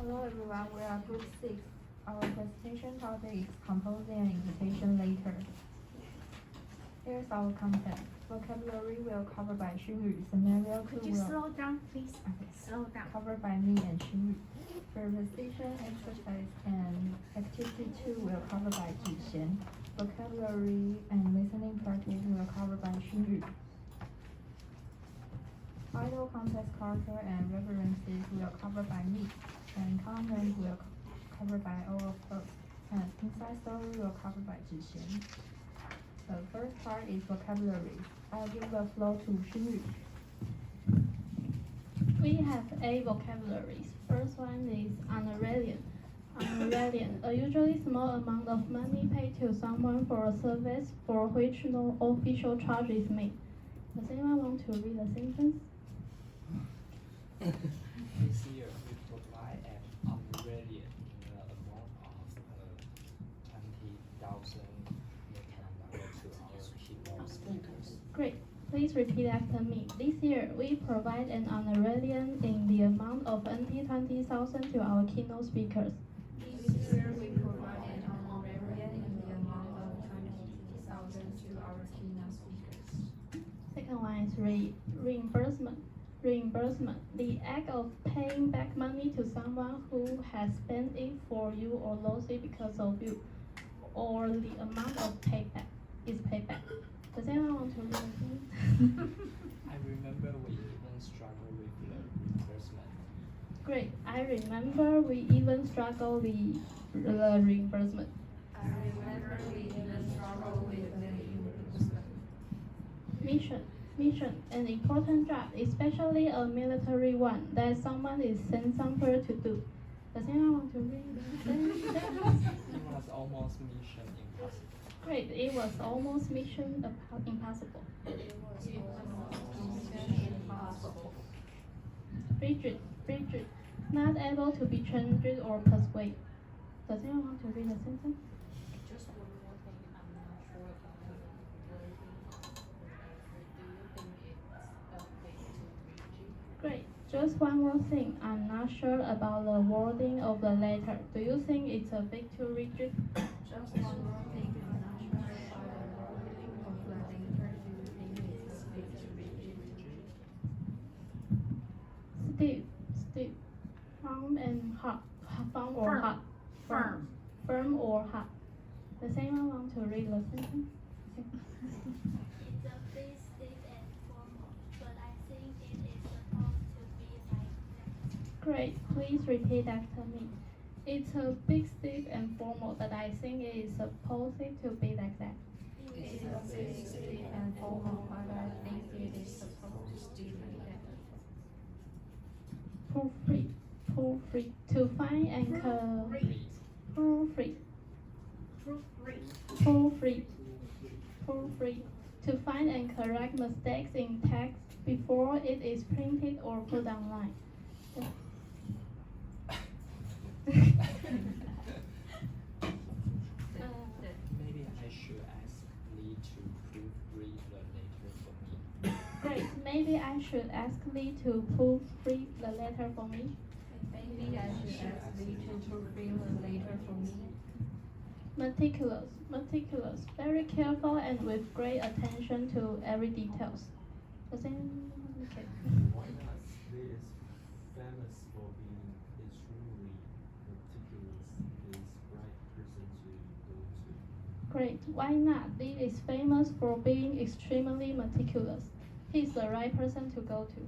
Hello everyone, we are group 6. Our presentation topic is composing an invitation letter. Here's our content. Vocabulary will cover by Xunyu. Scenario 2 Could you will slow down, please? Okay. Slow down. covered by me and Xunyu. Presentation exercise and activity 2 will cover by Zhixian. Vocabulary and listening practice will cover by Xunyu. Title, context, character, and references will cover by me, and comment will cover by all of us, and inside story will cover by Zhixian. The first part is vocabulary. I'll give the floor to Xunyu. We have 8 vocabularies. First one is honorarium. Honorarium, a usually small amount of money paid to someone for a service for which no official charge is made. Does anyone want to read the sentence? This year, we provide an honorarium in the amount of 20,000 to our keynote speakers. Great. Please repeat after me. This year, we provide an honorarium in the amount of 20,000 to our keynote speakers. This year we provide an honorarium in the amount of 20,000 to our keynote speakers. Second one is reimbursement. Reimbursement, the act of paying back money to someone who has spent it for you or lost it because of you, or the amount of payback is payback. Does anyone want to read again? I remember we even struggled with the reimbursement. Great. I remember we even struggled with the reimbursement. I remember we even struggled with the reimbursement. Mission, an important job, especially a military one, that someone is sent somewhere to do. Does anyone want to read that? It was almost mission impossible. Great, it was almost mission impossible. Rigid, not able to be changed or persuaded. Does anyone want to read the sentence? Just one more thing, I'm not sure about the wording. Do you think it's a bit too rigid? Great, just one more thing. I'm not sure about the wording of the letter. Do you think it's a bit too rigid? Just one more thing, I'm not sure about the wording of the letter. Do you think it's a bit too rigid? Stiff, firm and hard, firm or Firm. hard, firm or hard. Does anyone want to read the sentence? It's a bit stiff and formal, but I think it is supposed to be like that. Great, please repeat after me. It's a bit stiff and formal, but I think it is supposed to be like that. It's a bit stiff and formal, but I think it is supposed to be like that. Proofread, to find and proofread, to find and correct mistakes in text before it is printed or put online. Maybe I should ask Lee to proofread the letter for me. Great, maybe I should ask Lee to proofread the letter for me. Maybe I should ask Lee to proofread the letter for me. Meticulous, very careful and with great attention to every details. Does anyone okay? Lee is famous for being extremely meticulous. He is the right person to go to. Great, why not? Lee is famous for being extremely meticulous. He's the right person to go to.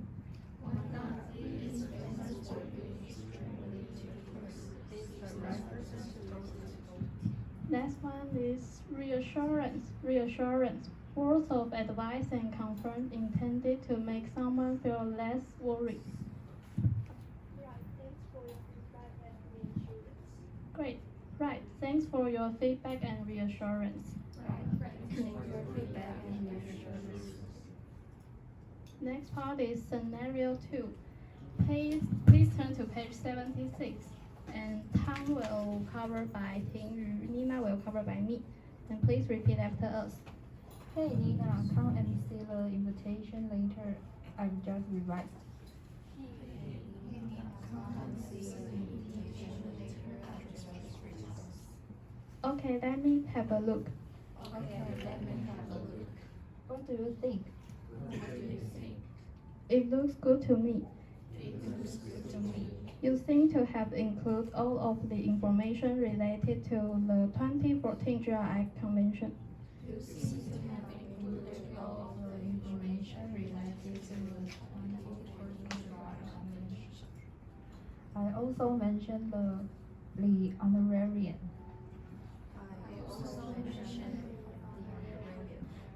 Why not? Lee is famous for being extremely meticulous. He's the right person to go to. Next one is reassurance. Words of advice and comfort intended to make someone feel less worried. Right, thanks for your feedback and reassurance. Great, right. Thanks for your feedback and reassurance. Right. Thanks for your feedback and reassurance. Next part is scenario 2. Please turn to page 76. And Tang will cover by Ting Yu, Nina will cover by me. And please repeat after us. Hey Nina, come and see the invitation later. I've just revised. Hey, Come and see the invitation Okay, let me have a look. Okay, let me have a look. What do you think? It looks good to me. Looks good to me. You seem to have included all of the information related to the 2014 GRI Convention. You seem to have included all of the information related to the 2014 Convention. I also mentioned the honorarium.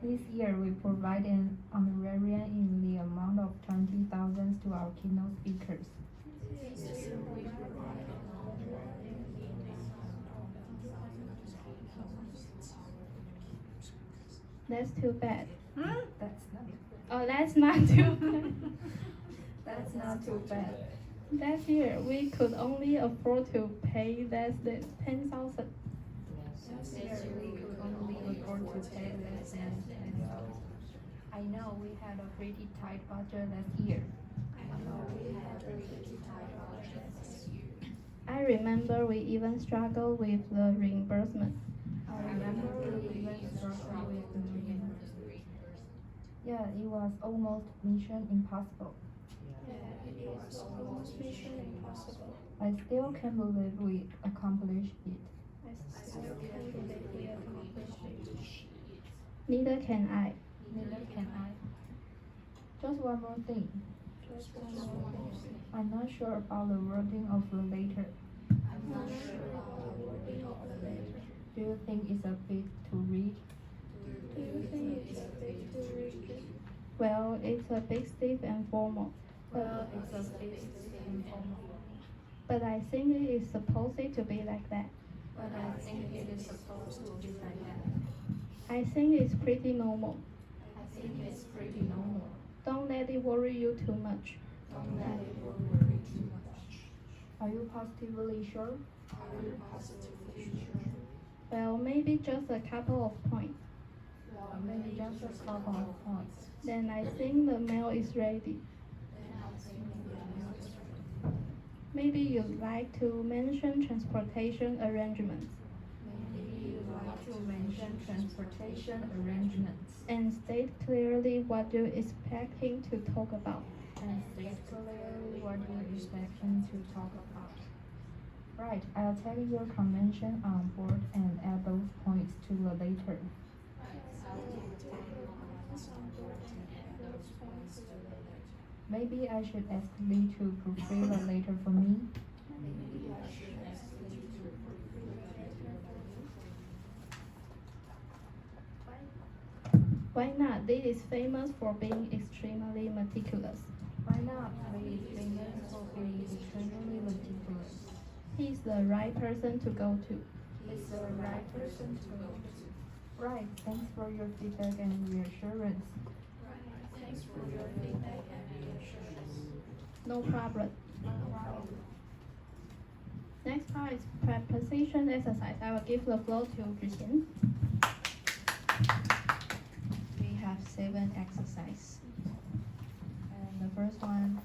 This year, we provide an honorarium in the amount of 20,000 to our keynote speakers. That's too bad. That's not. Oh, that's not too bad. That's not too bad. Last year, we could only afford to pay less than 10,000. Last year, we could only afford to pay less than 10,000. I know we had a pretty tight budget last year. I remember we even struggled with the reimbursement. I remember we even struggled with the reimbursement. Yeah, it was almost mission impossible. I still can't believe we accomplished it. Neither can I. Neither can I. Just one more thing. I'm not sure about the wording of the letter. Do you think it's a bit to read? Well, it's a bit stiff and formal. Well, it's a bit informal. But I think it is supposed to be like that. But I think it is supposed to be like that. I think it's pretty normal. I think it's pretty normal. Don't let it worry you too much. Don't let it worry too much. Are you positively sure? Well, maybe just a couple of points. Maybe just a couple of points. Then I think the mail is ready. Maybe you'd like to mention transportation arrangements Maybe you'd like to mention transportation arrangements and state clearly what you're expecting to talk about. and state clearly what you're expecting to talk about. Right, I'll take your convention on board and add those points to the later. Maybe I should ask Lee to proofread the letter for me. Why not? Lee is famous for being extremely meticulous. Why not? Lee is famous for being extremely meticulous. He's the right person to go to. He's the right person to go to. Right, thanks for your feedback and reassurance. No problem. Next part is preposition exercise. I will give the floor to Zhixian. We have 7 exercises. And the first one,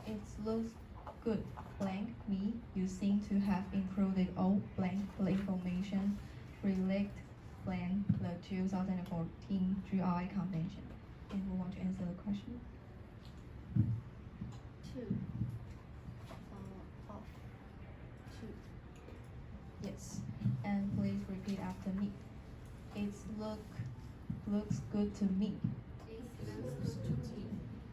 it looks good. Blank me. You seem to have included all blank the information related blank the 2014 GRI Convention. And who want to answer the question? 2. 2. Yes. And please repeat after me. It looks good to me.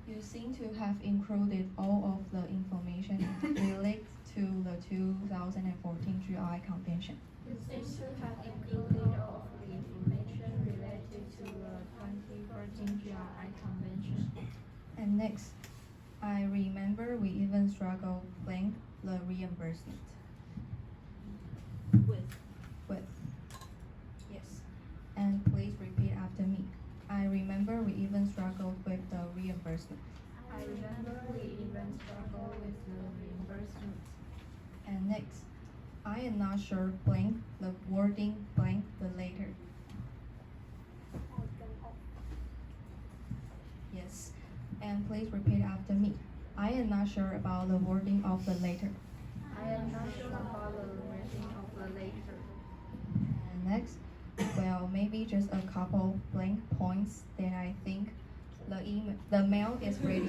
You seem to have included all of the information related to the 2014 GRI Convention. You seem to have included all of the information related to the 2014 GRI Convention. And next, I remember we even struggled blank the reimbursement. With. Yes. And please repeat after me. I remember we even struggled with the reimbursement. I remember we even struggled with the reimbursement. And next, I am not sure blank the wording blank the later. Yes. And please repeat after me. I am not sure about the wording of the later. I am not sure about the wording of the later. Next, well, maybe just a couple blank points. Then I think the mail is ready.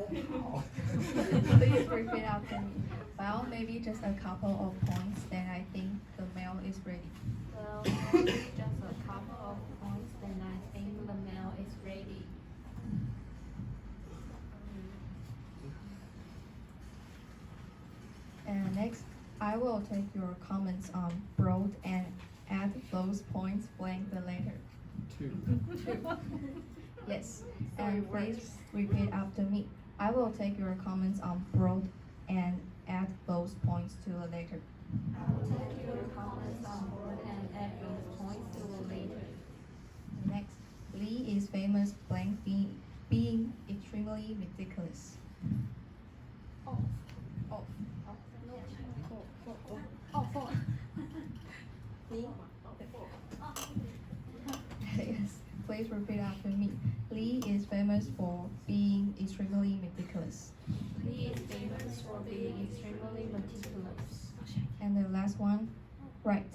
Please repeat after me. Well, maybe just a couple of points. Then I think the mail is ready. Well, maybe just a couple of points, then I think the mail is ready. And next, I will take your comments on broad and add those points blank the letter. 2. Yes, and please repeat after me. I will take your comments on broad and add those points to the letter. Take your comments on board and add those points to the later. Next, Lee is famous blank being extremely meticulous. Oh. Oh. Yes, please repeat after me. Lee is famous for being extremely meticulous. He is famous for being extremely meticulous. And the last one, right.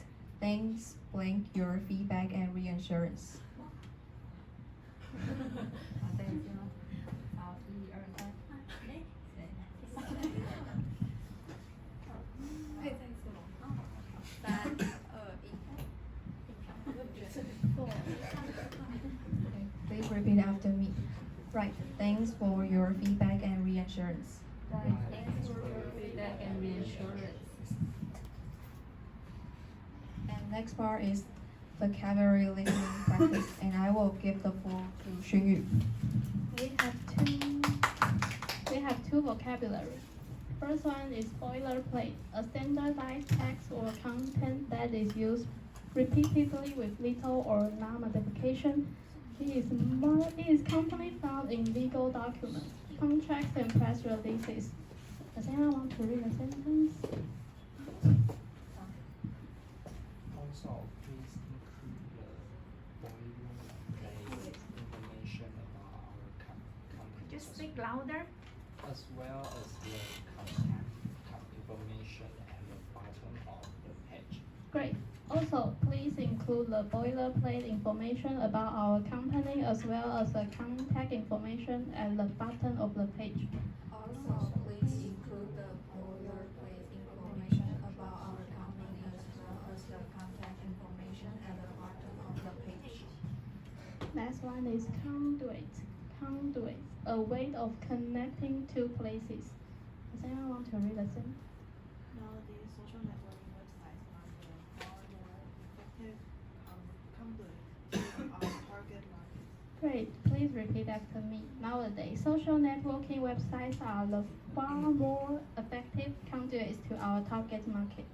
Thanks blank your feedback and reassurance. 好，再见喽。好，1、2、3。可以再一次吗？3、2、1。Please repeat after me. Right. Thanks for your feedback and reassurance. Thanks for your feedback and reassurance. And next part is vocabulary listening practice, and I will give the floor to Xunyu. We have two vocabulary. First one is boilerplate, a standardized text or content that is used repeatedly with little or no modification. It is commonly found in legal documents, contracts, and press releases. Does anyone want to read a sentence? Also, please include the boilerplate information about our company. Just speak louder. As well as the contact information at the bottom of the page. Great. Also, please include the boilerplate information about our company as well as the contact information at the bottom of the page. Also, please include the boilerplate information about our company as well as the contact information at the bottom of the page. Next one is conduit. Conduit, a way of connecting two places. Does anyone want to read the sentence? Nowadays, social networking websites are the far more effective conduit to our target market. Great. Please repeat after me. Nowadays, social networking websites are the far more effective conduits to our target market.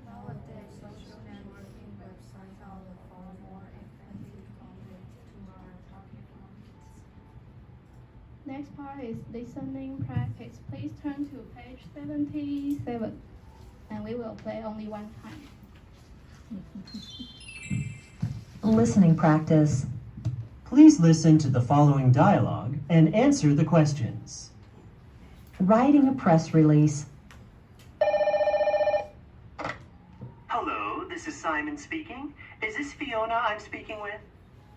Nowadays, social networking websites are the far more effective conduit to our target markets. Next part is listening practice. Please turn to page 77, and we will play only one time. Listening practice. Please listen to the following dialogue and answer the questions. Writing a press release. Hello, this is Simon speaking. Is this Fiona I'm speaking with?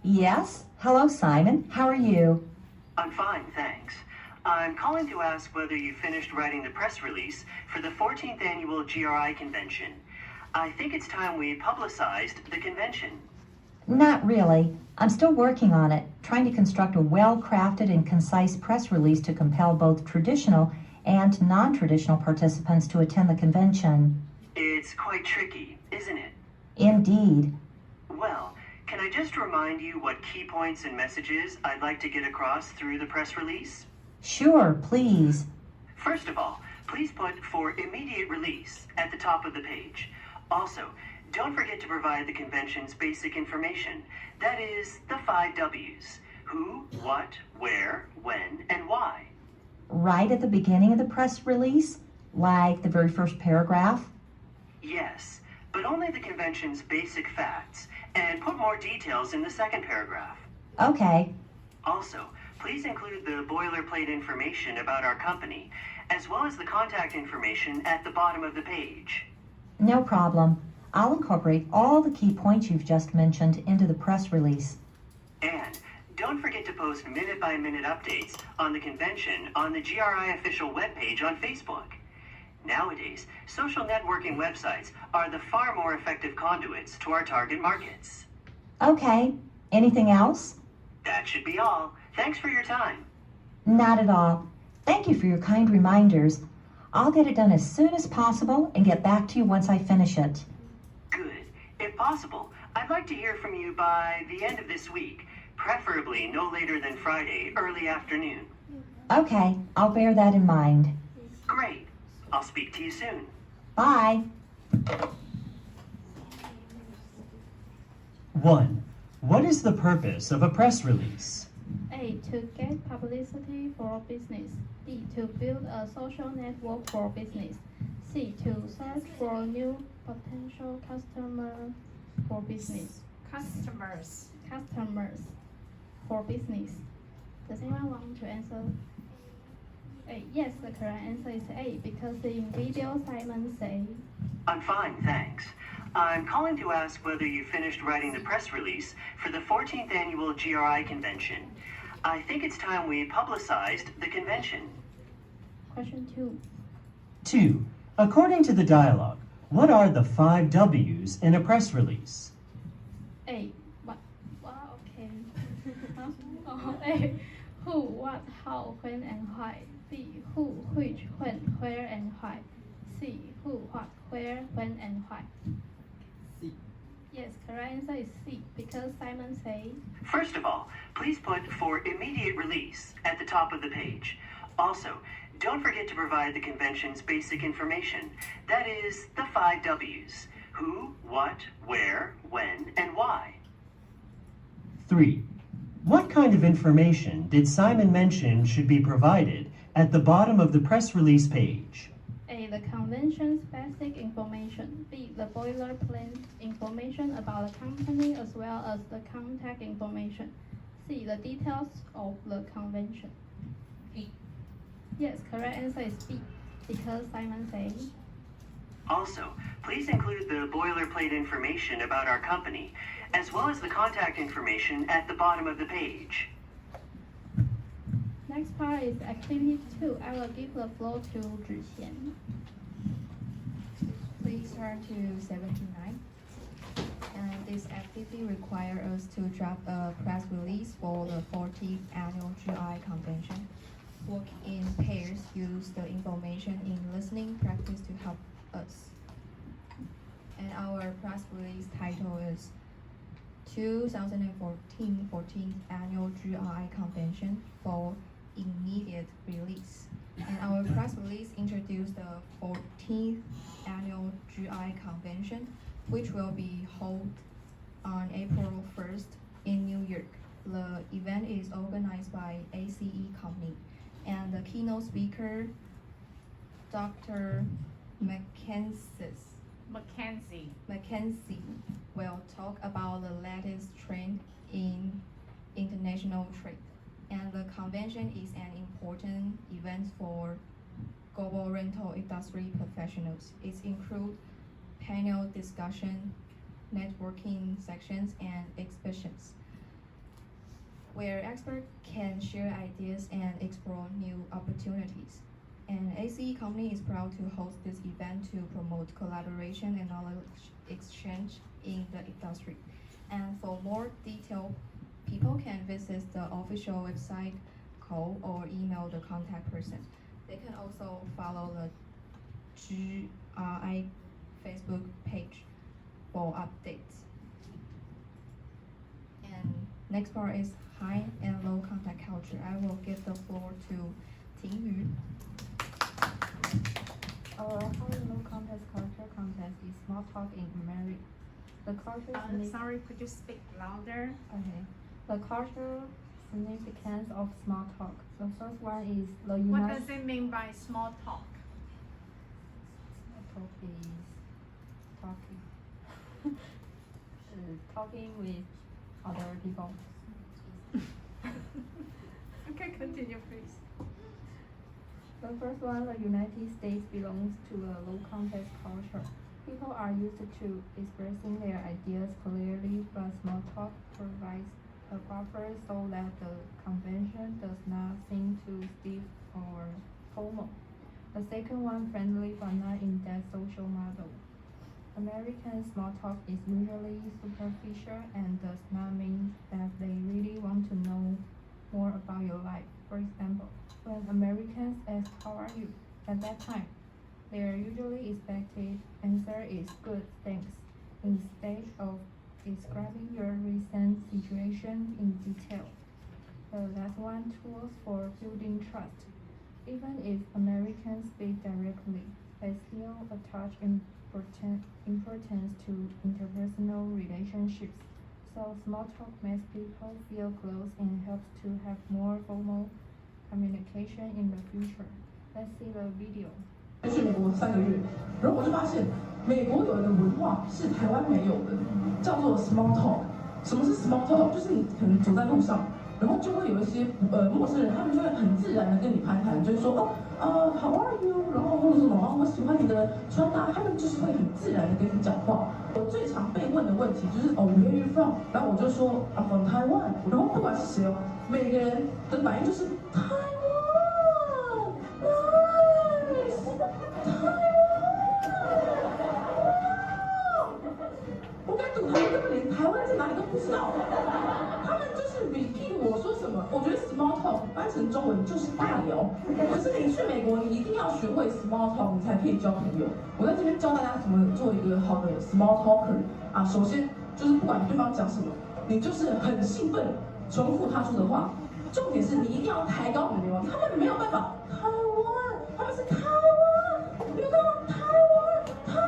Yes. Hello, Simon. How are you? I'm fine, thanks. I'm calling to ask whether you finished writing the press release for the 14th annual GRI convention. I think it's time we publicized the convention. Not really. I'm still working on it, trying to construct a well-crafted and concise press release to compel both traditional and non-traditional participants to attend the convention. It's quite tricky, isn't it? Indeed. Well, can I just remind you what key points and messages I'd like to get across through the press release? Sure, please. First of all, please put "for immediate release" at the top of the page. Also, don't forget to provide the convention's basic information. That is, the 5 W's. Who, what, where, when, and why. Right at the beginning of the press release? Like the very first paragraph? Yes, but only the convention's basic facts, and put more details in the second paragraph. Okay. Also, please include the boilerplate information about our company, as well as the contact information at the bottom of the page. No problem. I'll incorporate all the key points you've just mentioned into the press release. And don't forget to post minute-by-minute updates on the convention on the GRI official webpage on Facebook. Nowadays, social networking websites are the far more effective conduits to our target markets. Okay. Anything else? That should be all. Thanks for your time. Not at all. Thank you for your kind reminders. I'll get it done as soon as possible and get back to you once I finish it. Good. If possible, I'd like to hear from you by the end of this week, preferably no later than Friday, early afternoon. Okay, I'll bear that in mind. Great. I'll speak to you soon. Bye. 1. What is the purpose of a press release? A. To get publicity for business. B. To build a social network for business. C. To search for new potential customers for business. Customers. Customers for business. Does anyone want to answer? A. Yes, the correct answer is A, because in video Simon say, I'm fine, thanks. I'm calling to ask whether you finished writing the press release for the 14th annual GRI convention. I think it's time we publicized the convention. question 2. 2. According to the dialogue, what are the 5 W's in a press release? A. What? Wow, okay. A. Who, what, how, when, and why. B. Who, which, when, where, and why. C. Who, what, where, when, and why. C. Yes, correct answer is C, because Simon say, First of all, please put for immediate release at the top of the page. Also, don't forget to provide the convention's basic information. That is the 5 W's. Who, what, where, when, and why. 3. What kind of information did Simon mention should be provided at the bottom of the press release page? A. The convention's basic information. B. The boilerplate information about the company as well as the contact information. C. The details of the convention. B. Yes, correct answer is B, because Simon say, Also, please include the boilerplate information about our company, as well as the contact information at the bottom of the page. next part is activity 2. I will give the floor to Zhixian. Please turn to 79. And this activity requires us to draft a press release for the 40th annual GI convention. Work in pairs, use the information in listening practice to help us. And our press release title is 2014 14th Annual GI Convention for Immediate Release. And our press release introduced the 14th Annual GI Convention, which will be held on April 1st in New York. The event is organized by ACE Company, and the keynote speaker, Dr. Mackenzie, will talk about the latest trend in international trade. And the convention is an important event for global rental industry professionals. It includes panel discussion, networking sections, and exhibitions, where experts can share ideas and explore new opportunities. And ACE Company is proud to host this event to promote collaboration and knowledge exchange in the industry. And for more detail, people can visit the official website, call, or email the contact person. They can also follow the GRI Facebook page for updates. And next part is high and low contact culture. I will give the floor to Ting Yu. Our high and low context culture contest is small talk in America. The culture Sorry, could you speak louder? Okay. The cultural significance of small talk. The first one is the What United does it mean by small talk? talk is talking. Talking with other people. Okay, continue, please. The first one, the United States belongs to a low context culture. People are used to expressing their ideas clearly, but small talk provides a buffer so that the convention does not seem too stiff or formal. The second one, friendly but not in-depth social model. American small talk is usually superficial and does not mean that they really want to know more about your life. For example, when Americans ask how are you at that time, their usually expected answer is good, thanks, instead of describing your recent situation in detail. That's one tool for building trust. Even if Americans speak directly, they still attach importance to interpersonal relationships. So small talk makes people feel close and helps to have more formal communication in the future. Let's see the video. 去美国3个月，然后我就发现美国有一个文化是台湾没有的，叫做 small talk。什么是 small talk？ 就是你可能走在路上，然后就会有一些陌生人，他们就会很自然的跟你攀谈，就是说how are you？ 然后或者什么我喜欢你的穿搭，他们就是会很自然的跟你讲话。我最常被问的问题就是where are you from？ 然后我就说I'm from Taiwan。然后不管是谁每个人的反应就是台湾。我敢赌他们根本连台湾在哪里都不知道，他们就是 repeat 我说什么。我觉得 small talk 翻成中文就是大聊，可是你去美国，你一定要学会 small talk， 你才可以交朋友。我在这边教大家怎么做一个好的 small talker 啊。首先就是不管对方讲什么，你就是很兴奋重复他说的话。重点是你一定要抬高你的眉毛，他们没有办法。台湾，他们是台湾，你有看吗？台湾，台湾，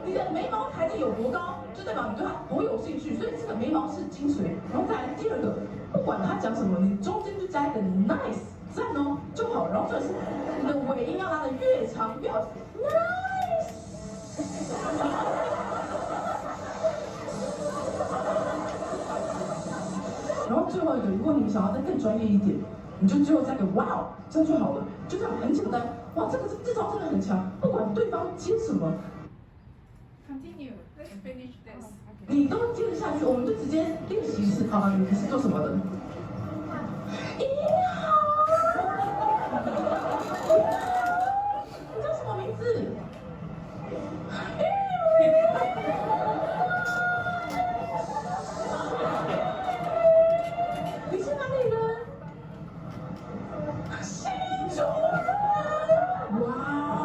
你的眉毛抬得有多高，就代表你对他多有兴趣，所以这个眉毛是精髓。然后再来第二个，不管他讲什么，你中间就加一个 nice 赞哦就好。然后这是你的尾音要拉得越长越好 ，nice。然后最后一个，如果你想要再更专业一点，你就最后加个 wow， 这样就好了，就这样很简单。哇，这招真的很强，不管对方接什么 Continue. Let's finish this. 你都接得下去，我们就直接练习一次。好，你是做什么的？你好，你叫什么名字？你是哪里人？新竹人。哇哦，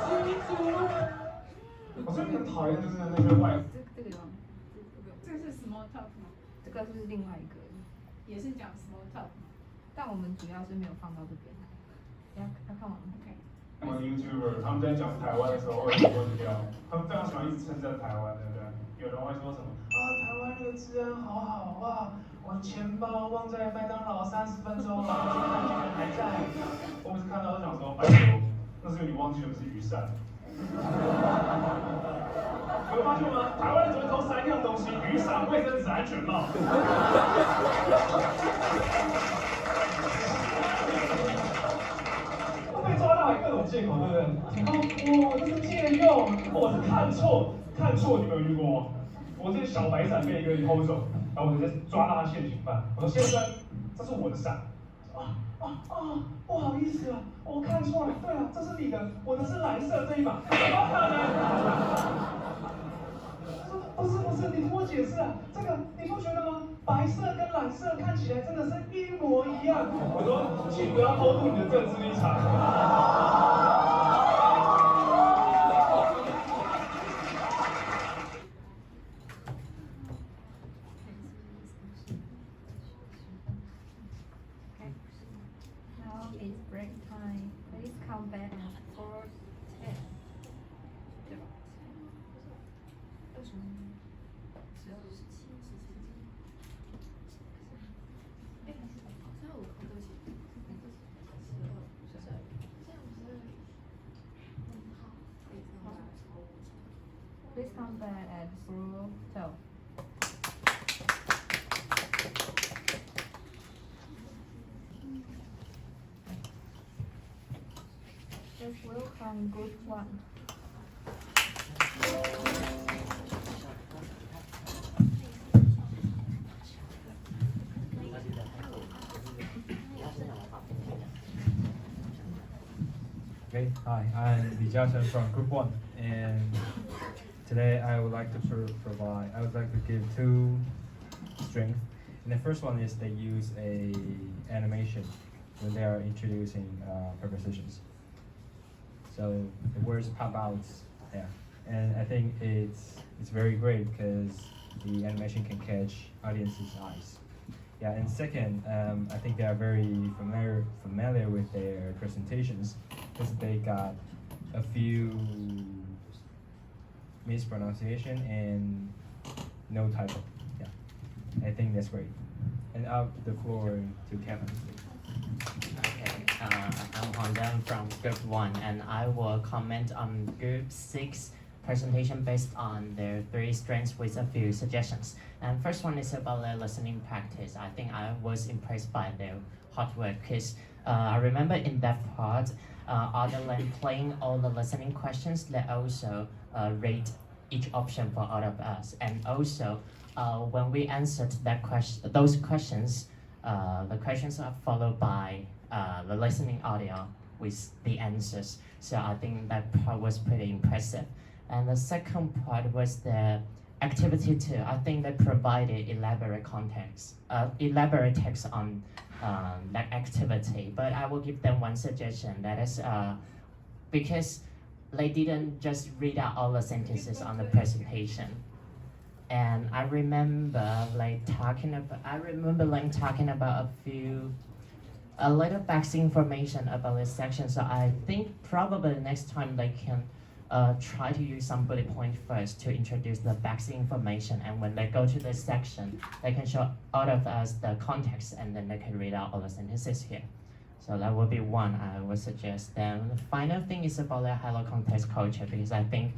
新竹人。我最很讨厌就是那个外。这个地方，这是 small talk 吗？这个是另外一个，也是讲 small talk 吗？但我们主要是没有放到这边。要看完 OK。我们 YouTuber 他们在讲台湾的时候会很问掉，他们非常喜欢一直称赞台湾，对不对？有人会说什么台湾那个治安好好哇，我钱包忘在麦当劳30分钟了，现在还在。我每次看到都想说，拜托，那是因为你忘记了不是雨伞。有发现吗？台湾人只会偷3样东西：雨伞、卫生纸、安全帽。被抓到还各种借口，对不对？我这是借用，或者是看错，你们有遇过吗？我这小白伞被一个人偷走，然后我直接抓到他现行犯。我说先生，这是我的伞。不好意思啊，我看错了。对了，这是你的，我的是蓝色这一把。怎么可能？他说不是，你听我解释啊，这个你不觉得吗？白色跟蓝色看起来真的是一模一样。我说，请不要偷渡你的政治立场。Now it's break time. Please come back at 4:10. 对吧？Please come back at 4:12. Yes, welcome, good one. Hi, I'm Li from Group 1, and today I would like to give two strengths. And the first one is they use a animation when they are introducing prepositions. So the words pop out, yeah. And I think it's very great because the animation can catch audience's eyes. Yeah, and second, I think they are very familiar with their presentations because they got a few mispronunciation and no typo. Yeah, I think that's great. And out the floor to Kevin. Okay, I'm Honda from Group 1, and I will comment on Group 6 presentation based on their 3 strengths with a few suggestions. And first one is about their listening practice. I think I was impressed by their hard work because I remember in that part, other than playing all the listening questions, they also rate each option for all of us. And also, when we answered those questions, the questions are followed by the listening audio with the answers. So I think that part was pretty impressive. And the second part was the activity too. I think they provided elaborate text on that activity. But I will give them one suggestion. That is because they didn't just read out all the sentences on the presentation. And I remember Lang talking about a little back information about this section. So I think probably next time they can try to use some bullet point first to introduce the back information, and when they go to this section, they can show all of us the context, and then they can read out all the sentences here. So that would be one I would suggest. Then the final thing is about the hello context culture, because I think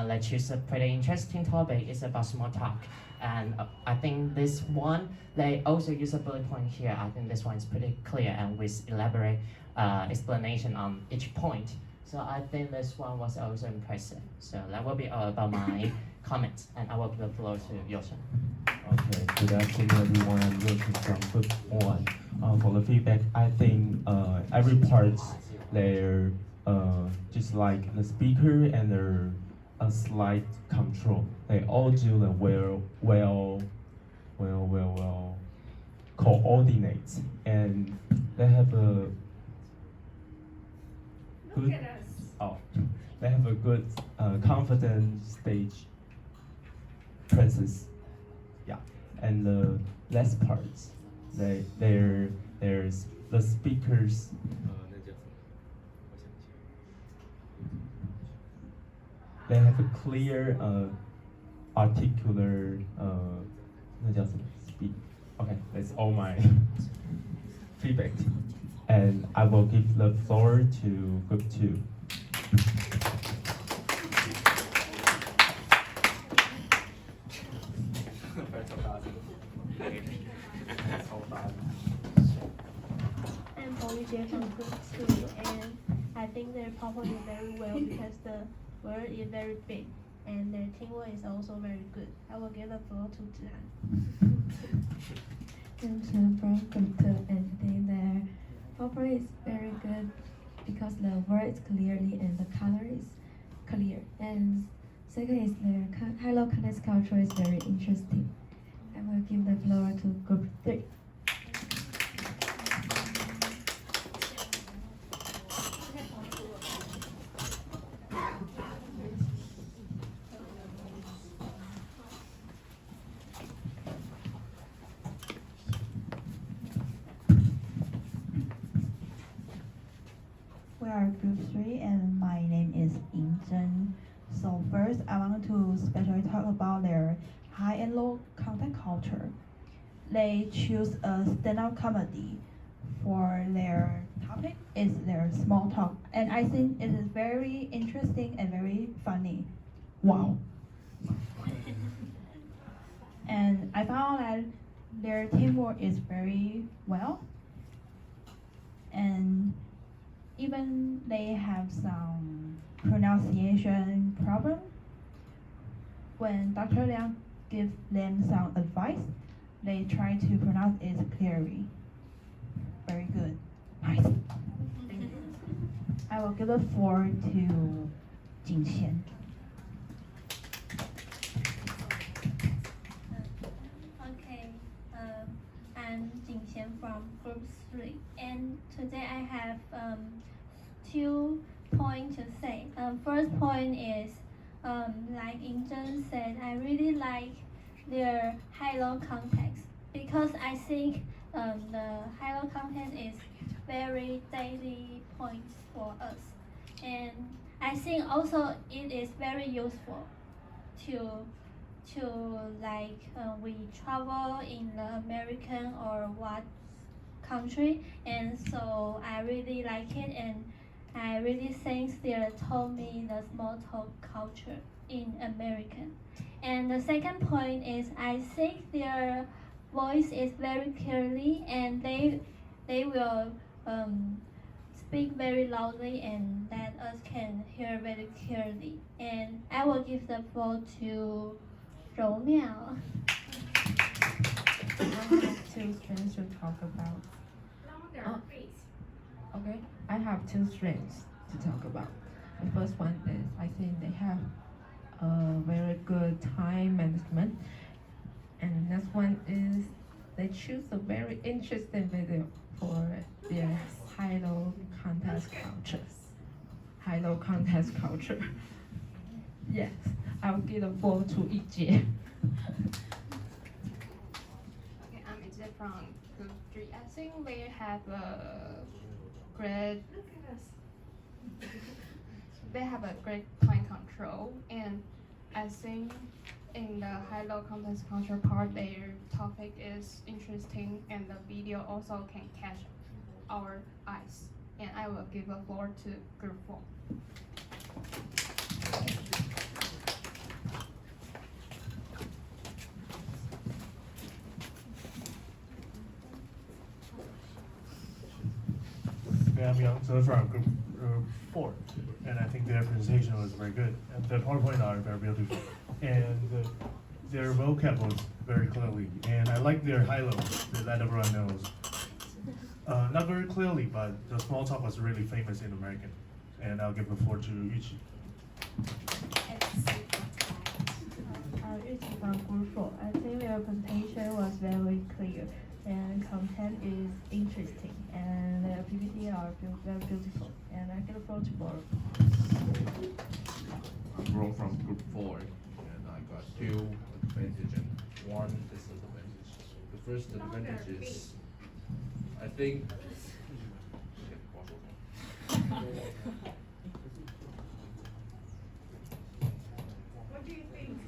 they choose a pretty interesting topic. It's about small talk, and I think this one they also use a bullet point here. I think this one is pretty clear and with elaborate explanation on each point. So I think this one was also impressive. So that will be all about my comments, and I will give the floor to Yoshun. Okay, good afternoon everyone. I'm Yoshun from Group 1. For the feedback, I think every part they're just like the speaker and their slide control. They all do the well coordinate, and they have a good. They have a good, confident stage presence. Yeah, and the last parts, there's the speakers. They have a clear, articular, 那叫什么 speak. Okay, that's all my feedback, and I will give the floor to Group 2. I'm Olivia from Group 2, and I think they performed very well because the word is very big, and their teamwork is also very good. I will give the floor to Zhihan. I'm from Group 2, and I think their performance is very good because the word is clearly and the color is clear. And second is their hello context culture is very interesting. I will give the floor to Group 3. We are Group 3, and my name is Ying Zhen. So first, I want to especially talk about their high and low content culture. They choose a stand-up comedy for their topic. It's their small talk, and I think it is very interesting and very funny. Wow. And I found that their teamwork is very well, and even they have some pronunciation problem. When Dr. Liang gives them some advice, they try to pronounce it clearly. Very good. Nice. I will give the floor to Jingqian. Okay, I'm Jingqian from Group 3, and today I have 2 points to say. First point is, like Yingzhen said, I really like their high-low context because I think the high-low context is very daily points for us, and I think also it is very useful to like we travel in the American or what country, and so I really like it, and I really think they told me the small talk culture in American. And the second point is I think their voice is very clearly, and they will speak very loudly and that us can hear very clearly. And I will give the floor to Rou Miao. I have 2 strengths to talk about. Okay, I have 2 strengths to talk about. The first one is I think they have a very good time management, and the next one is they choose a very interesting video for their high-low contest culture. High-low contest culture. Yes, I'll give the floor to Yijie. Okay, I'm Ijie from Group 3. I think they have a great. They have a great time control, and I think in the high-low contest culture part, their topic is interesting, and the video also can catch our eyes. And I will give the floor to Group 4. Yeah, I'm Yang from Group 4, and I think their presentation was very good. And the PowerPoint are very beautiful, and their vocab was very clearly. And I like their high-low, they let everyone knows. Not very clearly, but the small talk was really famous in American. And I'll give the floor to Yuchi. Yuchi from Group 4. I think their presentation was very clear, and content is interesting, and their PPT are very beautiful. And I give the floor to Bob. I'm Ron from Group 4, and I got 2 advantages and 1 disadvantage. The first advantage is, I think, What do you think?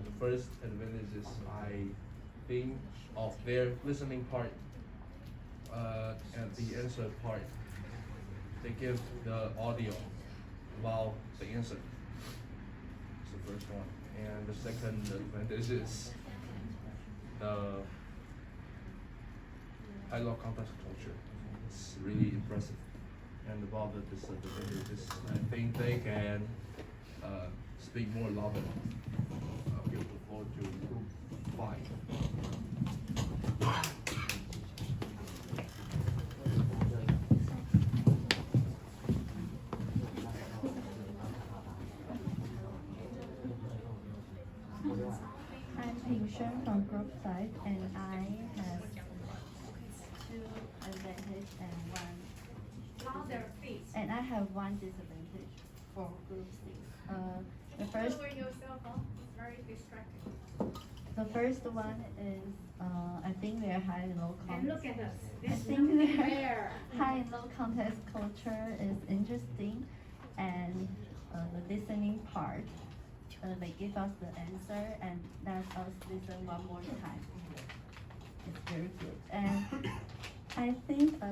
The first advantage is I think of their listening part and the answer part. They give the audio while the answer. It's the first one. And the second advantage is the high-low contest culture. It's really impressive. And about the disadvantages, I think they can speak more louder. I'll give the floor to Group 5. I'm Ping Shen from Group 5, and I have 2 advantages and I have 1 disadvantage for Group 6. The first. Very distracting. The first one is I think their high and low And contest. look at us. I think their high and low contest culture is interesting, and the listening part. They give us the answer and let us listen one more time. It's very good. And I think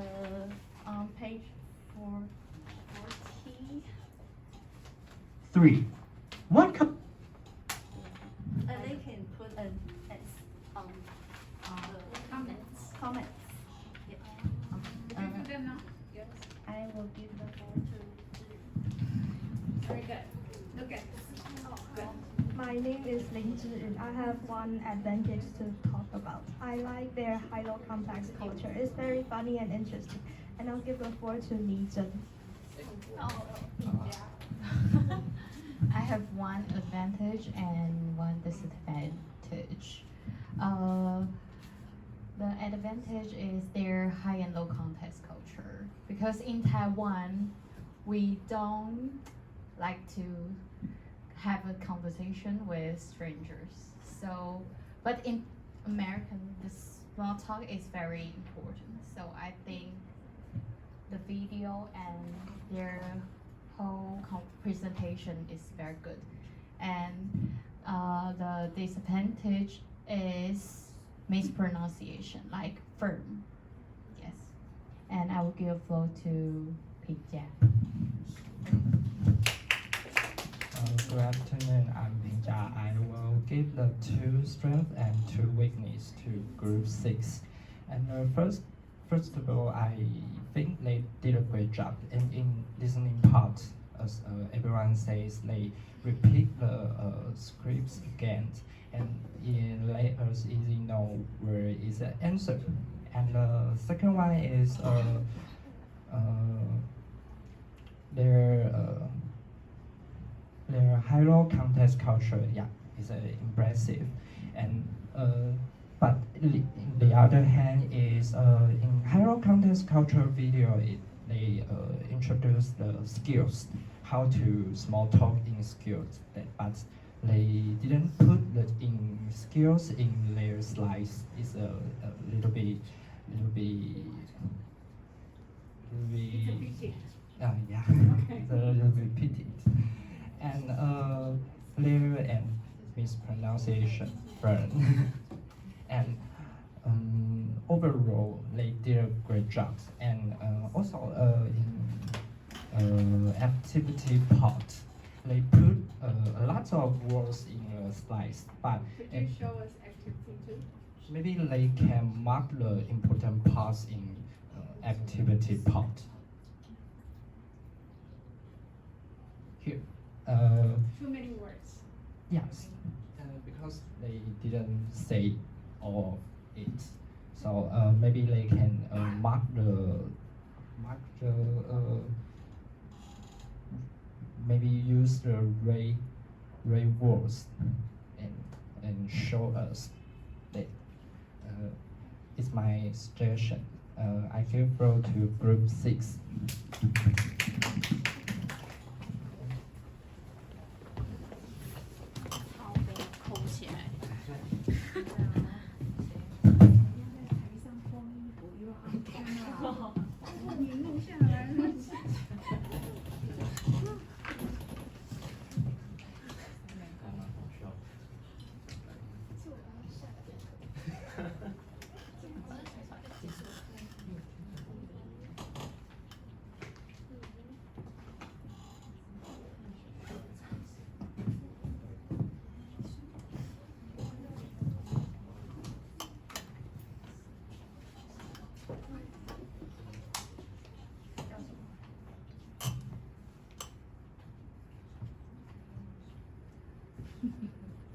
on page 40. 3. What They can put an S on comments. Comments. Yeah. Can you do them now? Yes. I will give the floor to. Very good. Look at this. My name is Ling Zhi, and I have 1 advantage to talk about. I like their high-low complex culture. It's very funny and interesting. And I'll give the floor to Li Zhen. I have one advantage and one disadvantage. The advantage is their high and low context culture, because in Taiwan we don't like to have a conversation with strangers. So, but in American, the small talk is very important. So I think the video and their whole presentation is very good. And the disadvantage is mispronunciation, like firm. Yes. And I will give floor to Pijia. Good afternoon, I'm Linja. I will give the 2 strengths and 2 weaknesses to group 6. And first of all, I think they did a great job. And in listening part, as everyone says, they repeat the scripts again, and it let us easily know where is the answer. And the second one is their high-low context culture, is impressive. And but the other hand is in high-low context culture video, they introduce the skills, how to small talk in skills, but they didn't put the in skills in their slides. It's a little bit. Yeah, it's a little bit pity. And clear and mispronunciation burn. And overall, they did a great job. And also in activity part, they put a lot of words in the slides. But could you show us activity too? Maybe they can mark the important parts in activity part. Here. Too many words. Yes, because they didn't say all of it, so maybe they can mark the maybe use the right words and show us that. It's my suggestion. I give floor to group 6.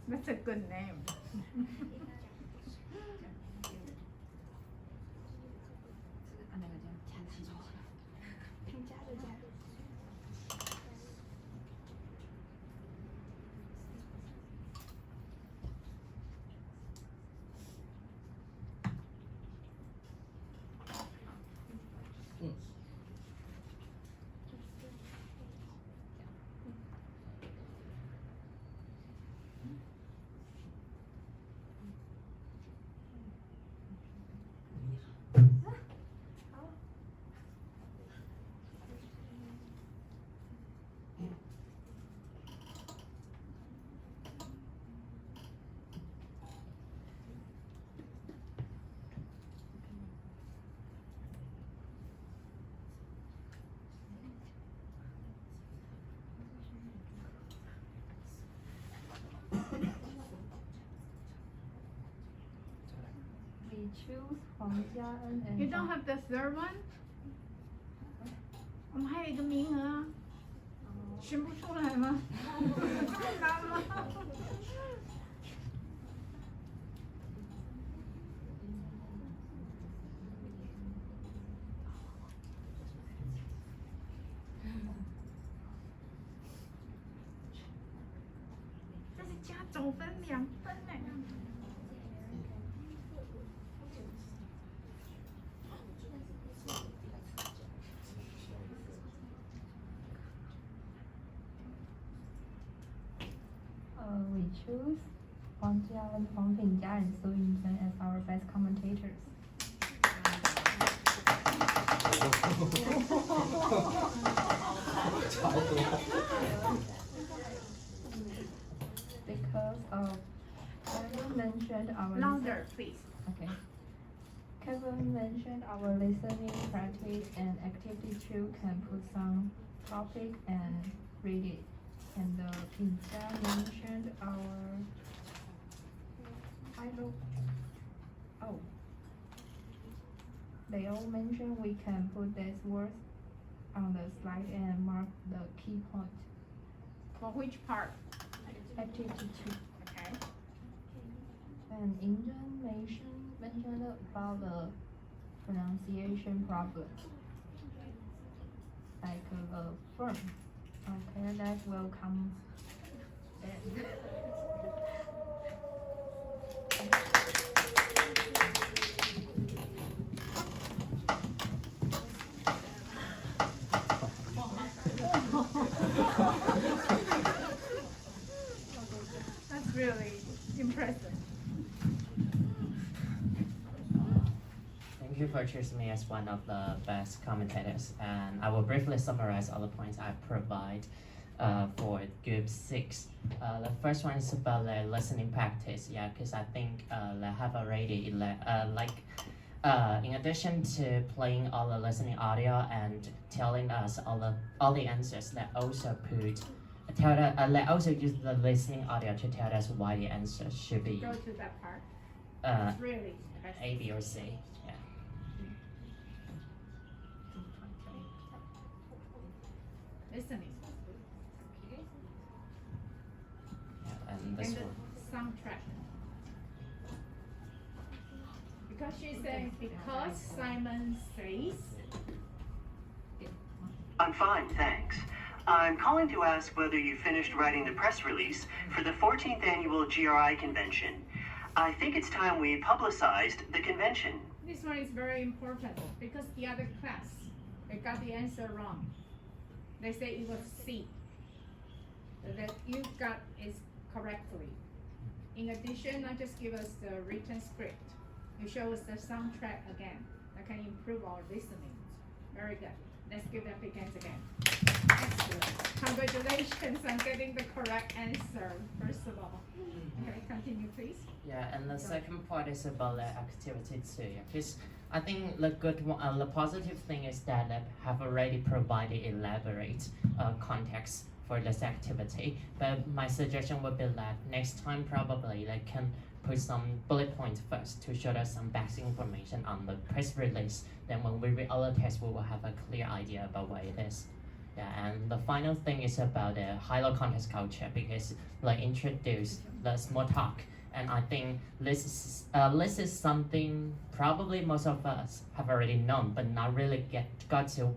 That's a good name. We choose Huang Jiaen and You don't have the third one? 我们还有一个名额啊，选不出来吗？这么难吗？加总分2分呢。We choose 黄嘉恩、黄品佳 and Su Yingzhen as our best commentators. Because of Kevin mentioned our Louder, please. Okay. Kevin mentioned our listening practice and activity 2 can put some topic and read it. And Pinja mentioned our they all mentioned we can put these words on the slide and mark the key point. For which part? Activity 2. Okay. And Yingzhen mentioned about the pronunciation problem. Like the firm. Okay, that will come then. That's really impressive. Thank you for choosing me as one of the best commentators, and I will briefly summarize all the points I provide for Group 6. The first one is about the listening practice, because I think they have already, in addition to playing all the listening audio and telling us all the answers, they also they also use the listening audio to tell us why the answer should be Go to that part. Really impressive. A, B, or C. Yeah. Listening. Okay. Yeah, and this And the one. soundtrack. Because she said, because Simon says. I'm fine, thanks. I'm calling to ask whether you finished writing the press release for the 14th annual GRI convention. I think it's time we publicized the convention. This one is very important because the other class, they got the answer wrong. They say it was C. That you got it correctly. In addition, not just give us the written script. You show us the soundtrack again. That can improve our listening. Very good. Let's give them big hands again. Excellent. Congratulations on getting the correct answer, first of all. Okay, continue please. Yeah, and the second part is about the activity 2. Because I think the good one, the positive thing is that they have already provided elaborate context for this activity. But my suggestion would be that next time probably they can put some bullet points first to show us some basic information on the press release. Then when we read all the text, we will have a clear idea about what it is. Yeah, and the final thing is about the high-low context culture because like introduce the small talk. And I think this is something probably most of us have already known, but not really got to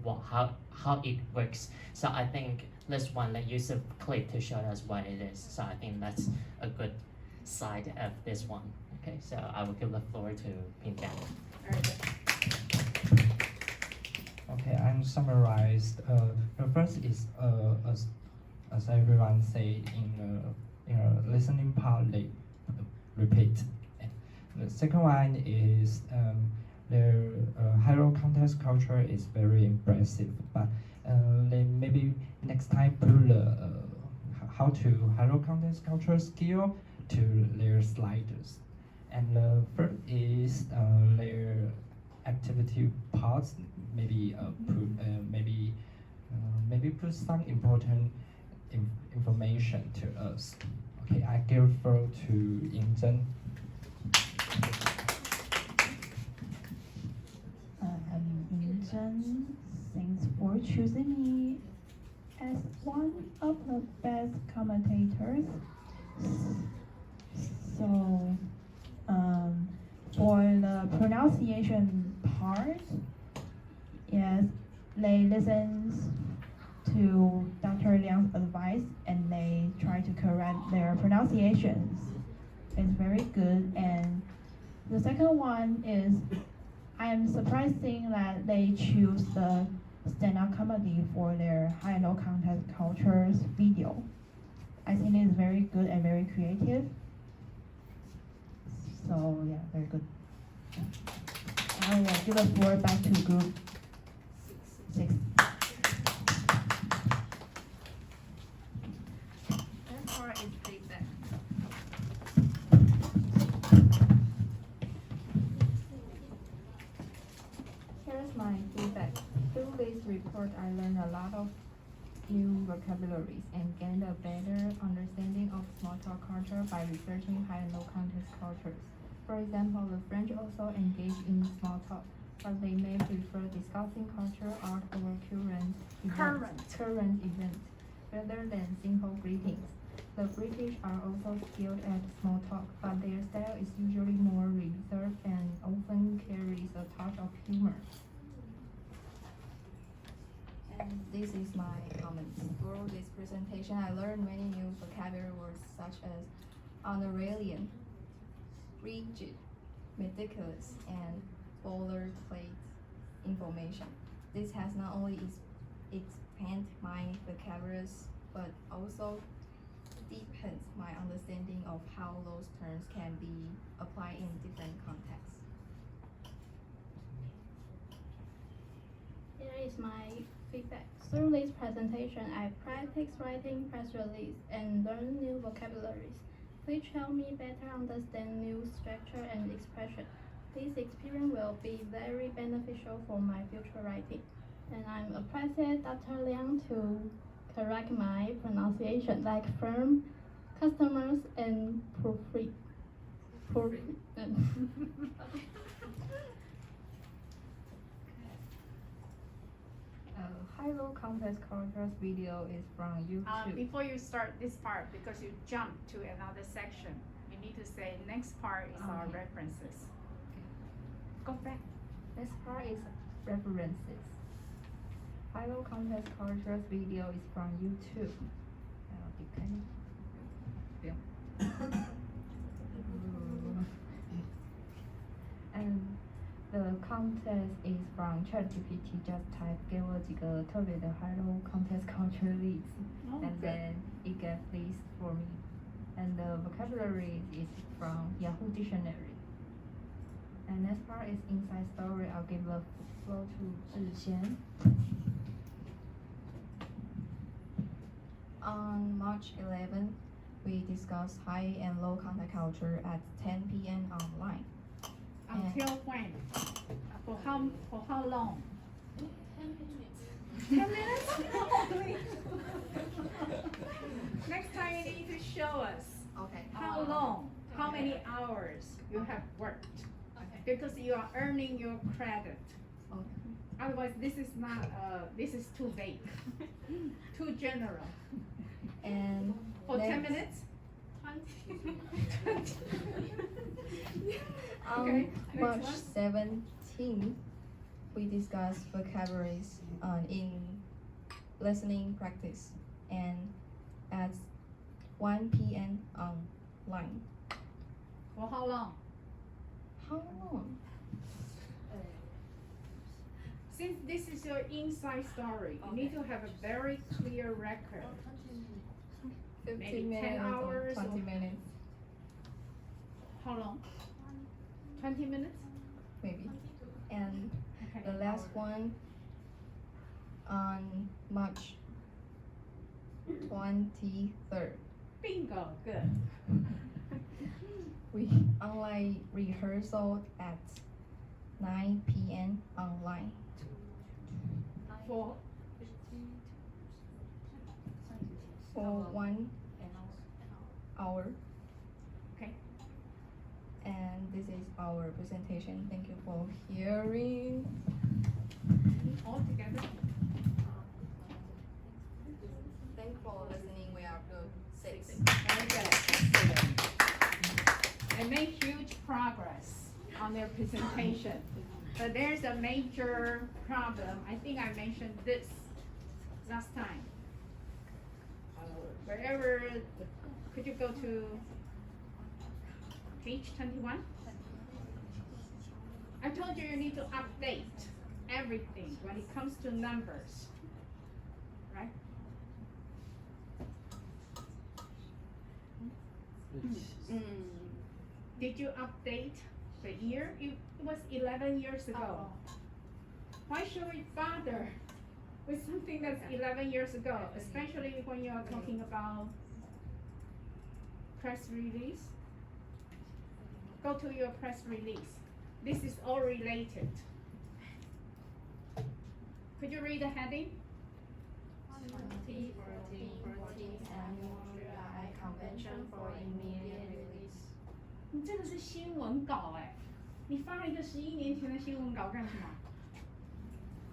how it works. So I think this one, they use a clip to show us what it is. So I think that's a good side of this one. Okay, so I will give the floor to Pinja. Very good. Okay, I'm summarized. The first is as everyone say in a listening part, they repeat. The second one is their high-low context culture is very impressive, but they maybe next time put how to high-low context culture skill to their sliders. And the third is their activity parts. Maybe put some important information to us. Okay, I give floor to Yingzhen. I'm Yingzhen. Thanks for choosing me as one of the best commentators. So, for the pronunciation part, yes, they listen to Dr. Liang's advice and they try to correct their pronunciations. It's very good. And the second one is I am surprising that they choose the stand-up comedy for their high and low context cultures video. I think it's very good and very creative. So yeah, very good. I will give the floor back to group 6. That part is feedback. Here's my feedback. Through this report, I learned a lot of new vocabularies and gained a better understanding of small talk culture by researching high and low context cultures. For example, the French also engage in small talk, but they may prefer discussing culture, art, or current events rather than simple greetings. The British are also skilled at small talk, but their style is usually more reserved and often carries a touch of humor. And this is my comments. Through this presentation, I learned many new vocabulary words such as honorarian, rigid, meticulous, and boilerplate information. This has not only expanded my vocabulary, but also deepens my understanding of how those terms can be applied in different contexts. Here is my feedback. Through this presentation, I practiced writing press release and learned new vocabularies, which helped me better understand new structure and expression. This experience will be very beneficial for my future writing. And I'm appreciate Dr. Liang to correct my pronunciation like firm, customers, and proofread. High-low context cultures video is from YouTube. Before you start this part, because you jump to another section, you need to say next part is our references. Go back. Next part is references. High-low context cultures video is from YouTube. And the context is from ChatGPT. Just type 给我几个特别的 high-low context culture 例子 and then it gave this for me. And the vocabulary is from Yahoo Dictionary. And next part is inside story. I'll give the floor to Zhixian. On March 11, we discussed high and low context culture at 10 p.m. online. Until when? For how long? 10 minutes? Next time you need to show us. Okay. How long? How many hours you have worked? Because you are earning your credit. Otherwise, this is not. This is too vague, too general. And for 10 minutes. On March 17, we discussed vocabularies in listening practice, and at 1 p.m. online. For how long? How long? Since this is your inside story, you need to have a very clear record. 15 Maybe minutes 10 hours or 20 minutes. How long? 20 minutes? Maybe. And the last one on March 23rd. Bingo, good. We online rehearsal at 9 p.m. online. For 1 hour. Okay. And this is our presentation. Thank you for hearing. All together. Thank you for listening. We are good. 6. Very good. Excellent. They made huge progress on their presentation. But there's a major problem. I think I mentioned this last time. Wherever, could you go to page 21? I told you need to update everything when it comes to numbers, right? Did you update the year? It was 11 years ago. Why should we bother with something that's 11 years ago, especially when you are talking about press release? Go to your press release. This is all related. Could you read the heading? 2014 Annual GRI Convention for Immediate Release。你这个是新闻稿哎，你发了一个11年前的新闻稿干什么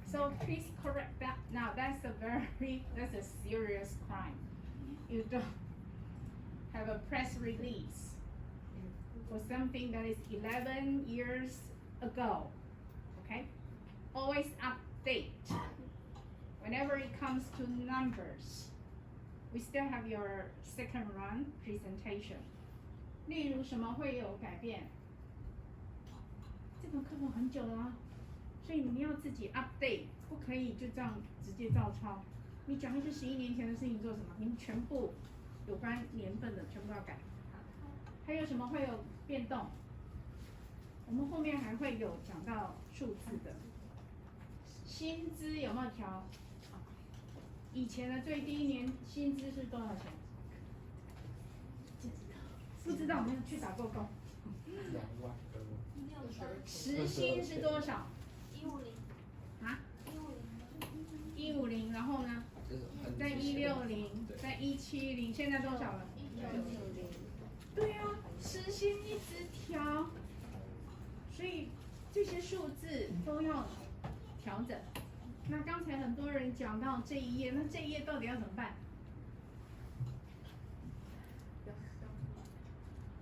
？So please correct that. Now that's a serious crime. You don't have a press release for something that is 11 years ago. Okay? Always update. Whenever it comes to numbers, we still have your second run presentation. 例如什么会有改变？这个课本很久了啊。所以你们要自己 update， 不可以就这样直接照抄。你讲的是11年前的事情做什么？你们全部有关年份的全部要改。还有什么会有变动？我们后面还会有讲到数字的。薪资有没有调？以前的最低年薪资是多少钱？不知道，没有去打过工。时薪是多少？150。啊？150，然后呢？在160，在170，现在多少了？160。对啊，时薪一直调，所以这些数字都要调整。那刚才很多人讲到这一页，那这一页到底要怎么办？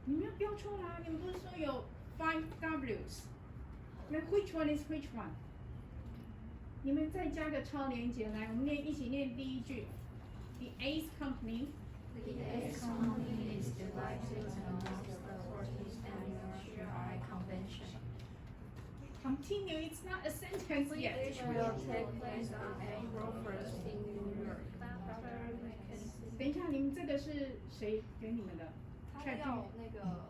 你们要标出来，你们不是说有 5 Ws？ 那 which one is which one？ 你们再加个超连结来，我们一起念第一句。The Ace Company. The Ace Company is delighted to announce the 14th Annual GRI Convention. Continue. It's not a sentence yet. Which will take place on April 1st in New York. 等一下，你们这个是谁给你们的？他要那个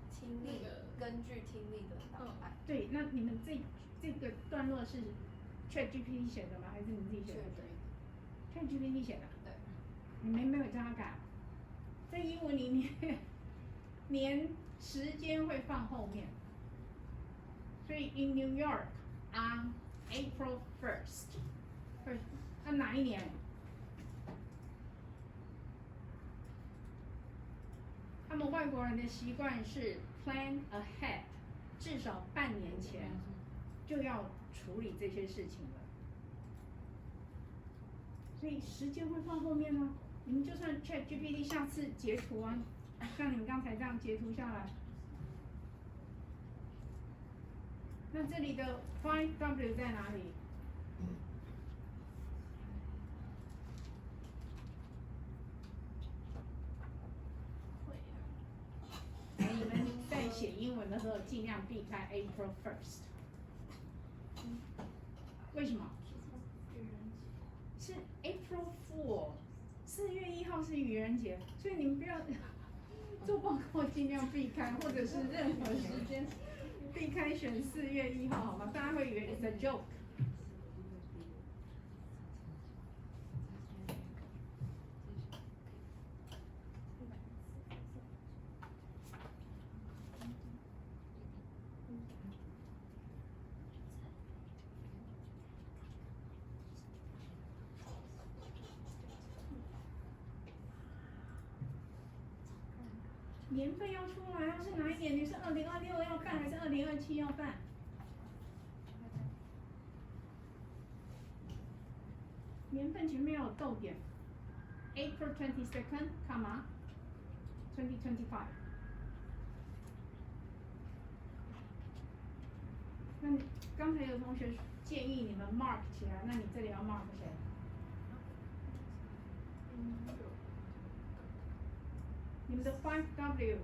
听力，根据听力的档案。对，那你们这个段落是 ChatGPT 写的吗？还是你自己写的？ChatGPT 写的。对。你们没有叫他改，在英文里面，年时间会放后面。所以 in New York on April 1st， 那哪一年？他们外国人的习惯是 plan ahead， 至少半年前就要处理这些事情了。所以时间会放后面呢。你们就算 ChatGPT 下次截图啊，像你们刚才这样截图下来。那这里的 5W 在哪里？你们在写英文的时候尽量避开 April 1st。为什么？是 April Fool，4月1号是愚人节，所以你们不要做报告尽量避开，或者是任何时间避开选4月1号，好吗？大家会以为 it's a joke。年份要出来啊，是哪一年？你是2026要办还是2027要办？年份前面要有逗点 ，April 22nd， 干嘛？2025。那你刚才有同学建议你们 mark 起来，那你这里要 mark 谁？你们的 5W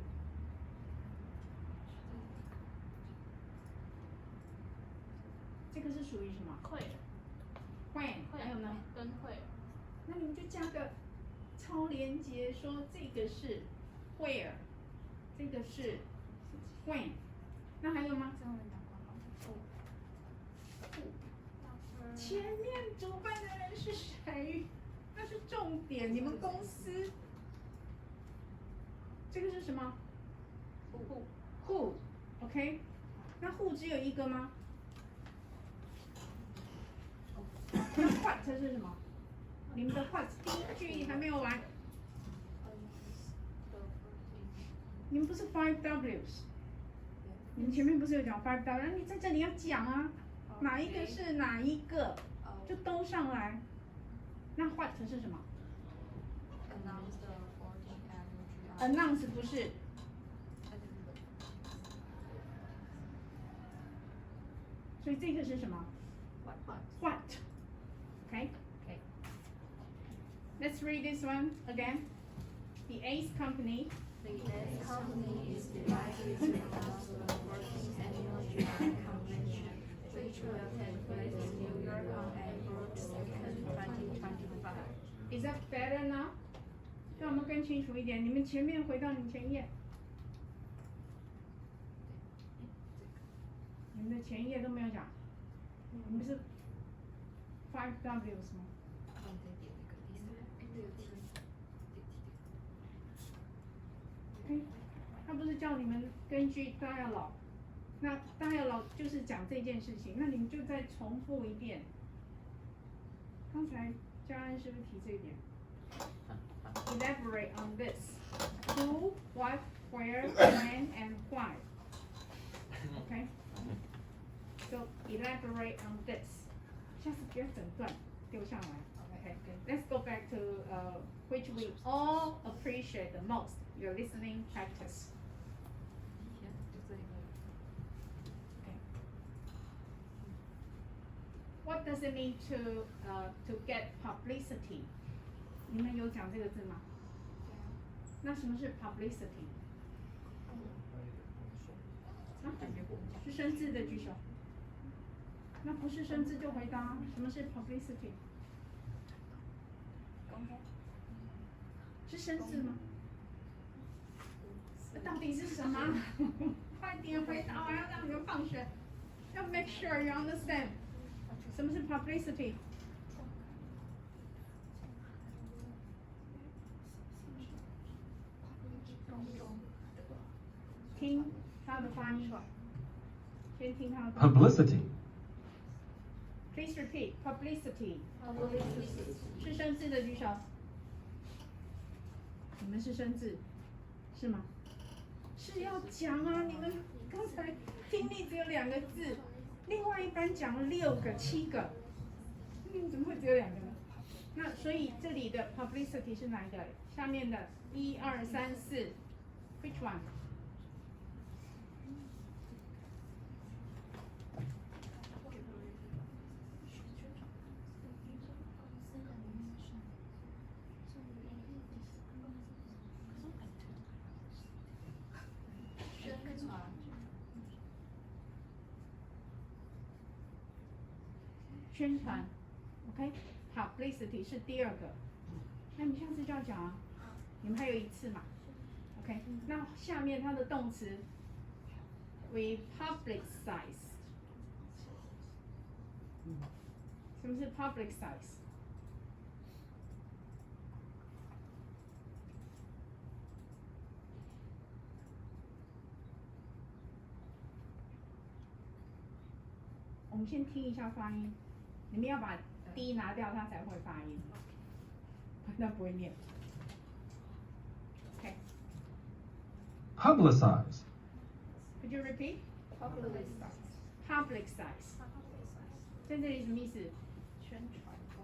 这个是属于什么？会 when 还有呢？跟会那你们就加个超连结，说这个是 where， 这个是 when， 那还有吗？前面主办的人是谁？那是重点，你们公司。这个是什么 ？Who，OK？ 那 who 只有一个吗？那 what 是什么？你们的 what 第一句还没有完。你们不是 5Ws， 你们前面不是有讲 5W？ 那你在这里要讲啊，哪一个是哪一个，就都上来。那 what 是什么 ？Announce 不是。所以这个是什么 ？What？ Okay. Let's read this one again. The Ace Company. The Ace Company is delighted to announce the 14th annual Japan Convention, which will take place in New York on April 2nd, 2025. Is that better now? 让我们更清楚一点。你们前面回到你们前页，你们的前页都没有讲，你们是 5Ws 吗？他不是叫你们根据 dialogue， 那 dialogue 就是讲这件事情，那你们就再重复一遍。刚才嘉恩是不是提这一点 ？Elaborate on this. Who, what, where, when, and why. Okay. So elaborate on this. 下次不要整段丢上来。Okay. Let's go back to which we all appreciate the most. Your listening practice. What does it mean to get publicity? 你们有讲这个字吗？那什么是 publicity？ 是生字的举手。那不是生字就回答。什么是 publicity？ 是生字吗？到底是什么？快点回答，我要让你们放学。要 make sure you understand。什么是 publicity？ 听它的发音，先听它的发音。Publicity. Please repeat. Publicity. 是生字的举手。你们是生字，是吗？是要讲啊！你们刚才听力只有2个字，另外一班讲了6个、7个，你们怎么会只有2个呢？那所以这里的 publicity 是哪一个？下面的1、2、3、4 ，which one？ 宣传 ，OK，publicity 是第2个，那你下次就要讲啊，你们还有1次嘛 ，OK， 那下面它的动词 ，we publicize， 什么是 publicize？ 我们先听一下发音。你们要把 D 拿掉，它才会发音，那不会念。Okay. Publicize. Could you repeat? Publicize. 在这里什么意思？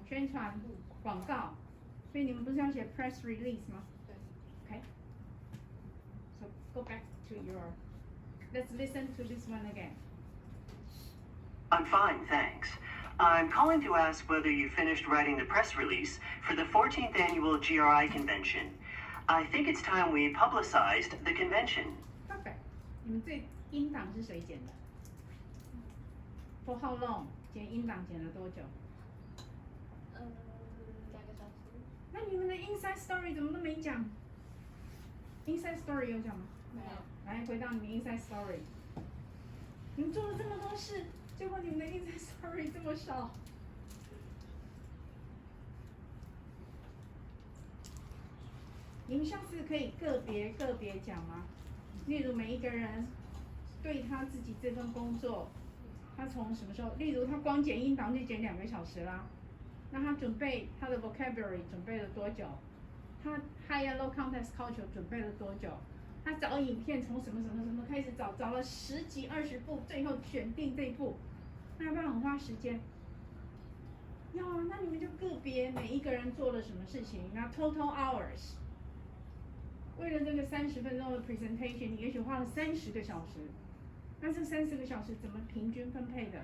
宣传广告。所以你们不是要写 press release 吗？对。Okay. So go back to your. Let's listen to this one again. I'm fine, thanks. I'm calling to ask whether you finished writing the press release for the 14th annual GRI convention. I think it's time we publicized the convention. Perfect. 你们这音档是谁剪的 ？For how long？ 剪音档剪了多久？ 2个小时。那你们的 inside story 怎么都没讲 ？inside story 有讲吗？没有。来，回到你们 inside story。你们做了这么多事，结果你们的 inside story 这么少。你们下次可以个别讲吗？例如每一个人对他自己这份工作，他从什么时候？例如他光剪音档就剪2个小时啦，那他准备他的 vocabulary 准备了多久？他 high and low context culture 准备了多久？他找影片从什么开始找了10几20部，最后选定这一部，那要不要很花时间？要啊，那你们就个别每一个人做了什么事情，那 total hours。为了这个30分钟的 presentation， 你也许花了30个小时，那这30个小时怎么平均分配的？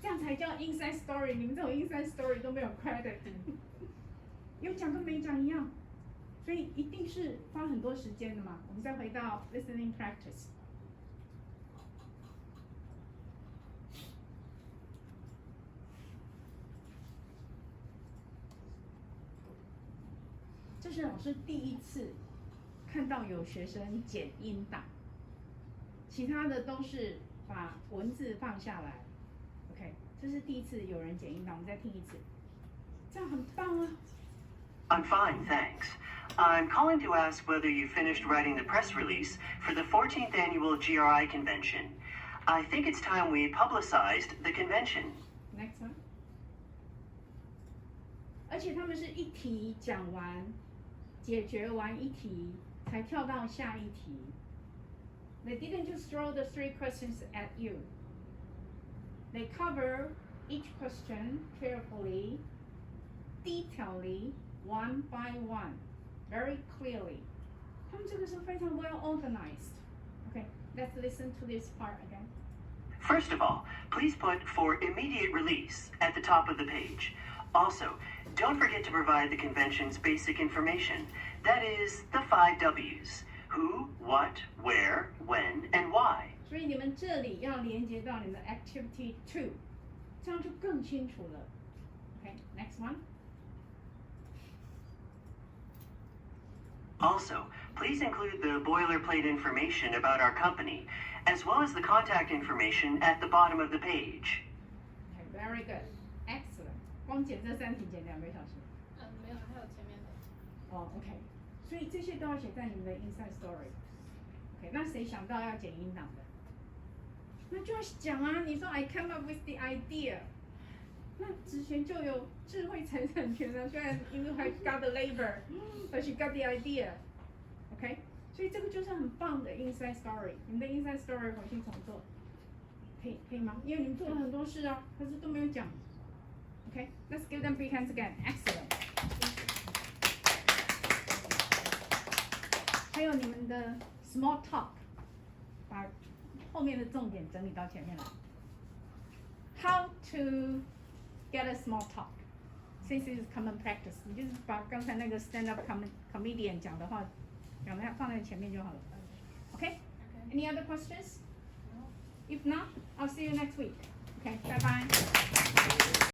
这样才叫 inside story。你们这种 inside story 都没有 credit， 有讲跟没讲一样，所以一定是花很多时间的嘛。我们再回到 listening practice。这是老师第一次看到有学生剪音档，其他的都是把文字放下来。OK， 这是第一次有人剪音档，我们再听一次，这样很棒啊。I'm fine, thanks. I'm calling to ask whether you finished writing the press release for the 14th annual GRI convention. I think it's time we publicized the convention. Next one. 而且他们是一题讲完，解决完一题，才跳到下一题。They didn't just throw the 3 questions at you. They cover each question carefully, detailedly, one by one, very clearly. 他们这个是非常 well organized. Okay, let's listen to this part again. First of all, please put for immediate release at the top of the page. Also, don't forget to provide the convention's basic information. That is the 5 W's. Who, what, where, when, and why. 所以你们这里要连接到你们的 activity 2， 这样就更清楚了。Okay, next one. Also, please include the boilerplate information about our company, as well as the contact information at the bottom of the page. Okay, very good, excellent. 光剪这3题剪2个小时。没有，还有前面的。哦 ，OK， 所以这些都要写在你们的 inside story。OK， 那谁想到要剪音档的？那就要讲啊！你说 I came up with the idea， 那之前就有智慧财产权了。虽然 you have got the labor，but you got the idea。OK， 所以这个就是很棒的 inside story。你们的 inside story 回去重做，可以吗？因为你们做了很多事啊，可是都没有讲。OK，let's give them big hands again. Excellent. 还有你们的 small talk， 把后面的重点整理到前面来。How to get a small talk? Since it's common practice， 你就是把刚才那个 stand-up comedian 讲的话，讲的放在前面就好了。Okay? Any other questions? If not, I'll see you next week. Okay, bye bye.